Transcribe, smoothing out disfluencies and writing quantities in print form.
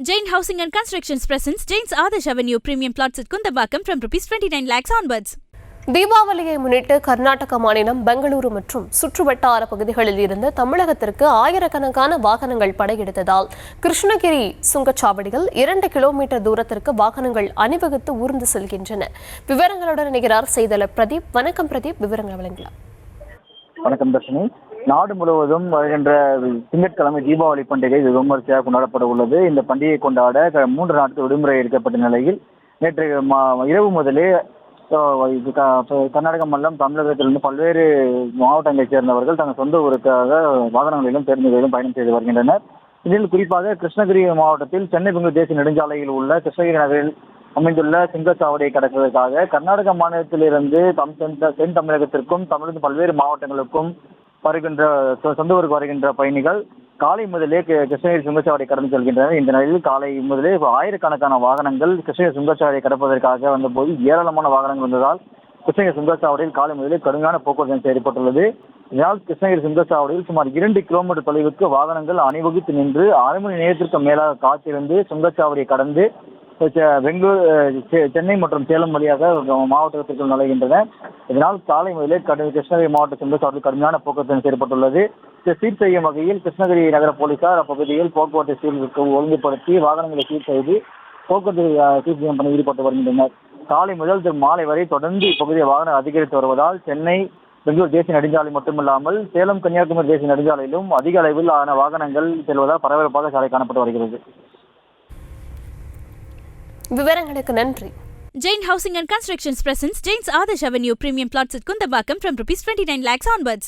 Jain Housing and Constructions presents Jain's Adarsh Avenue Premium Plots at Kundambakam from ₹29 lakhs onwards. தீபாவளியை முன்னிட்டு கர்நாடக மாநிலம் பெங்களூரு மற்றும் சுற்றுவட்டார பகுதிகளில் இருந்து தமிழகத்திற்கு ஆயிரக்கணக்கான வாகனங்கள் படையெடுத்ததால் கிருஷ்ணகிரி சுங்கச்சாவடியில் 2 கிலோமீட்டர் தூரத்திற்கு வாகனங்கள் அணிவகுத்து ஊர்ந்து செல்கின்றன. விவரங்களுடன் இணைகிறார் செய்தியாளர் பிரதீப். வணக்கம் பிரதீப், விவரங்கள் வழங்கலாம். வணக்கம் தர்ஷினி. நாடு முழுவதும் வருகின்ற திங்கட்கிழமை தீபாவளி பண்டிகை விமர்சையாக கொண்டாடப்பட உள்ளது. இந்த பண்டிகையை கொண்டாட 3 நாட்கள் விடுமுறை எடுக்கப்பட்ட நிலையில் நேற்று இரவு முதலே கர்நாடக மாநிலம் தமிழகத்திலிருந்து பல்வேறு மாவட்டங்களைச் சேர்ந்தவர்கள் தங்கள் சொந்த ஊருக்காக வாகனங்களிலும் பேருந்துகளிலும் பயணம் செய்து வருகின்றனர். இதில் குறிப்பாக கிருஷ்ணகிரி மாவட்டத்தில் சென்னை பெங்களூர் தேசிய நெடுஞ்சாலையில் உள்ள கிருஷ்ணகிரி நகரில் அமைந்துள்ள சுங்கச்சாவடியை கடப்பதற்காக கர்நாடக மாநிலத்திலிருந்து தென் தமிழகத்திற்கும் தமிழகத்தின் பல்வேறு மாவட்டங்களுக்கும் வருகின்ற சொந்த ஊருக்கு வருகின்ற பயணிகள் காலை முதலே கிருஷ்ணகிரி சுங்கச்சாவடியை கடந்து செல்கின்றனர். இந்த நிலையில் காலை முதலே ஆயிரக்கணக்கான வாகனங்கள் கிருஷ்ணகிரி சுங்கச்சாவடியை கடப்பதற்காக வந்தபோது ஏராளமான வாகனங்கள் வந்ததால் கிருஷ்ணகிரி சுங்கச்சாவடியில் காலை முதலே கடுமையான போக்குவரத்து ஏற்பட்டுள்ளது. இதனால் கிருஷ்ணகிரி சுங்கச்சாவடியில் சுமார் 2 கிலோமீட்டர் தொலைவுக்கு வாகனங்கள் அணிவகுத்து நின்று 1/2 மணி நேரத்திற்கு மேலாக காத்திருந்து சுங்கச்சாவடியை கடந்து பெங்களூர், சென்னை மற்றும் சேலம் வழியாக மாவட்டத்திற்கு நுழைகின்றன. இதனால் காலை முதலே கிருஷ்ணகிரி மாவட்ட சுங்கச்சாவடியில் கடுமையான போக்குவரத்து ஏற்பட்டுள்ளது. சீர் செய்யும் வகையில் கிருஷ்ணகிரி நகர போலீசார் அப்பகுதியில் போக்குவரத்தை ஒழுங்குபடுத்தி வாகனங்களை சீர் செய்து போக்குவரத்து சீர் செய்யும் பணி ஈடுபட்டு வருகின்றனர். காலை முதல் மாலை வரை தொடர்ந்து இப்பகுதியில் வாகனம் அதிகரித்து வருவதால் சென்னை பெங்களூர் தேசிய நெடுஞ்சாலை மட்டுமில்லாமல் சேலம் கன்னியாகுமரி தேசிய நெடுஞ்சாலையிலும் அதிக அளவில் வாகனங்கள் செல்வதால் பரபரப்பாக சாலை காணப்பட்டு வருகிறது. விவரங்களுக்கு நன்றி. Jain Housing and Constructions presents Jain's Adarsh Avenue Premium Plots at Kundambakam from ₹29 lakhs onwards.